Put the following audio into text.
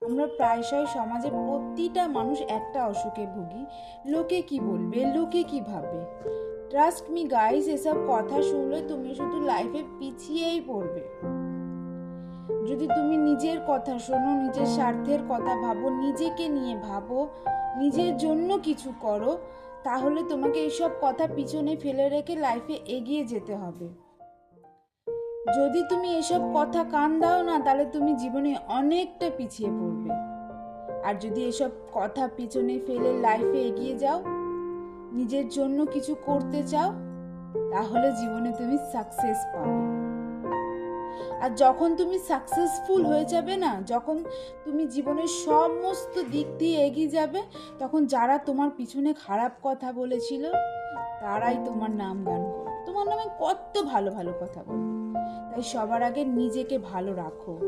আমরা প্রায়শই সমাজে প্রতিটা মানুষ একটা অসুখে ভুগি। লোকে কি বলবে, লোকে কি ভাববে। ট্রাস্ট মি গাইস, এসব কথা শুনলে তুমি শুধু লাইফে পিছিয়েই পড়বে। যদি তুমি নিজের কথা শোনো, নিজের স্বার্থের কথা ভাবো, নিজেকে নিয়ে ভাবো, নিজের জন্য কিছু করো, তাহলে তোমাকে এইসব কথা পিছনে ফেলে রেখে লাইফে এগিয়ে যেতে হবে। যদি তুমি এসব কথা কান দাও না, তাহলে তুমি জীবনে অনেকটা পিছিয়ে পড়বে। আর যদি এসব কথা পিছনে ফেলে লাইফে এগিয়ে যাও, নিজের জন্য কিছু করতে চাও, তাহলে জীবনে তুমি সাকসেস পাবে। আর যখন তুমি সাকসেসফুল হয়ে যাবে না, যখন তুমি জীবনের সমস্ত দিক দিয়ে এগিয়ে যাবে, তখন যারা তোমার পিছনে খারাপ কথা বলেছিল তারাই তোমার নাম গান করবে, তোমার নামে কত ভালো ভালো কথা বলবে। তাই সবার আগে নিজেকে ভালো রাখো।